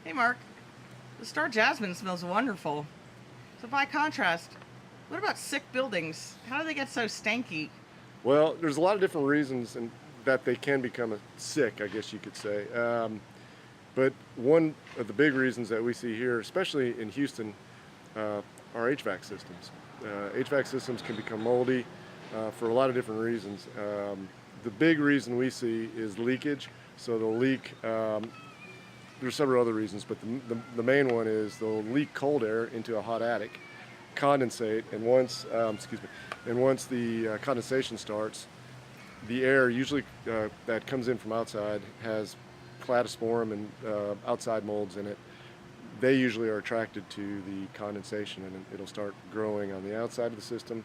Hey Mark, the star jasmine smells wonderful. So by contrast, what about sick buildings? How do they get so stanky? Well, there's a lot of different reasons that they can become sick, I guess you could say. But one of the big reasons that we see here, especially in Houston, uh, are HVAC systems. HVAC systems can become moldy for a lot of different reasons. The big reason we see is leakage. So they'll leak. There's several other reasons, but the main one is they'll leak cold air into a hot attic, condensate, and once the condensation starts, the air usually that comes in from outside has cladosporum and outside molds in it. They usually are attracted to the condensation, and it'll start growing on the outside of the system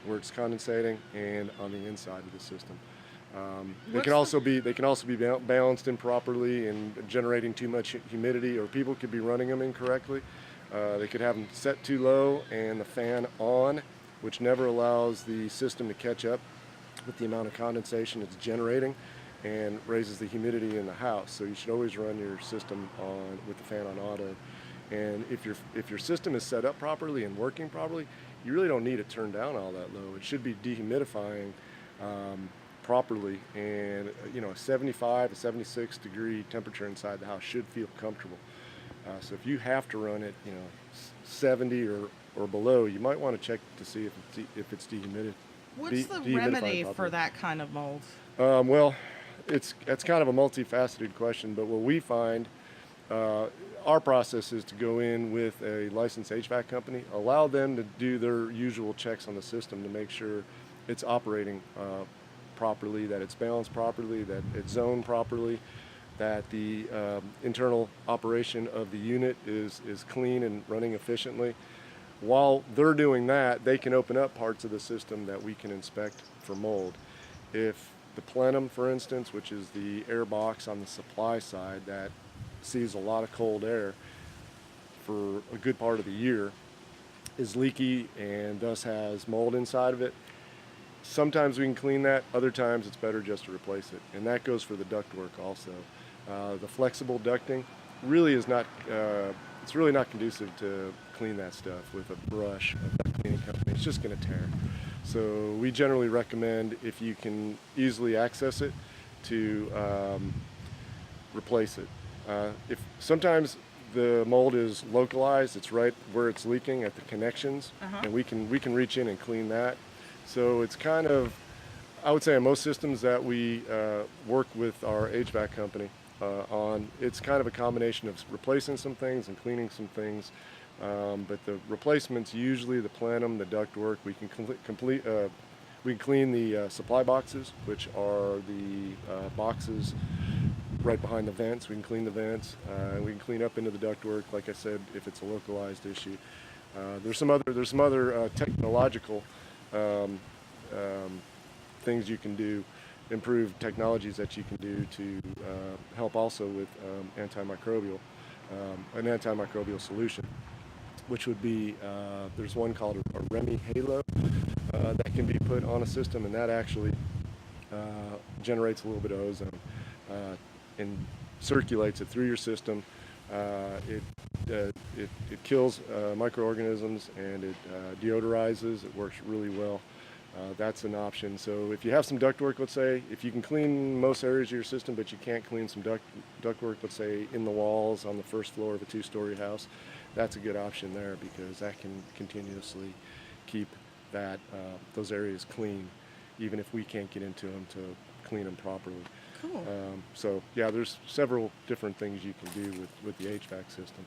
where it's condensating and on the inside of the system. They can What's the also be balanced improperly and generating too much humidity, or people could be running them incorrectly. They could have them set too low and the fan on, which never allows the system to catch up with the amount of condensation it's generating and raises the humidity in the house. So you should always run your system on with the fan on auto. And if your system is set up properly and working properly, you really don't need to turn down all that low. It should be dehumidifying properly, and a 75 to 76 degree temperature inside the house should feel comfortable. So if you have to run it 70 or below, you might want to check to see if it's what's the dehumidifying remedy for properly. that kind of mold? Well, that's kind of a multifaceted question, but what we find, our process is to go in with a licensed HVAC company, allow them to do their usual checks on the system to make sure it's operating properly, that it's balanced properly, that it's zoned properly, that the internal operation of the unit is clean and running efficiently. While they're doing that, they can open up parts of the system that we can inspect for mold. If the plenum, for instance, which is the air box on the supply side that sees a lot of cold air for a good part of the year, is leaky and thus has mold inside of it, sometimes we can clean that, other times it's better just to replace it. And that goes for the ductwork also. The flexible ducting really is not, it's really not conducive to clean that stuff with a brush, a duct cleaning company. It's just going to tear. So we generally recommend, if you can easily access it, to replace it. If sometimes the mold is localized, it's right where it's leaking at the connections, and we can reach in and clean that. So it's kind of, I would say, on most systems that we work with our HVAC company on, it's kind of a combination of replacing some things and cleaning some things. But the replacements, usually the plenum, the ductwork, we can we can clean the supply boxes, which are the boxes right behind the vents. We can clean the vents. We can clean up into the ductwork, like I said, if it's a localized issue. There's some other technological things you can do, improved technologies that you can do to help also with an antimicrobial solution, which would be, there's one called a Remi Halo that can be put on a system, and that actually generates a little bit of ozone and circulates it through your system. It kills microorganisms, and it deodorizes. It works really well. That's an option. So if you have some ductwork, let's say, if you can clean most areas of your system, but you can't clean some ductwork, let's say in the walls on the first floor of a two-story house, that's a good option there, because that can continuously keep those areas clean, even if we can't get into them to clean them properly. Cool. So yeah, there's several different things you can do with the HVAC system.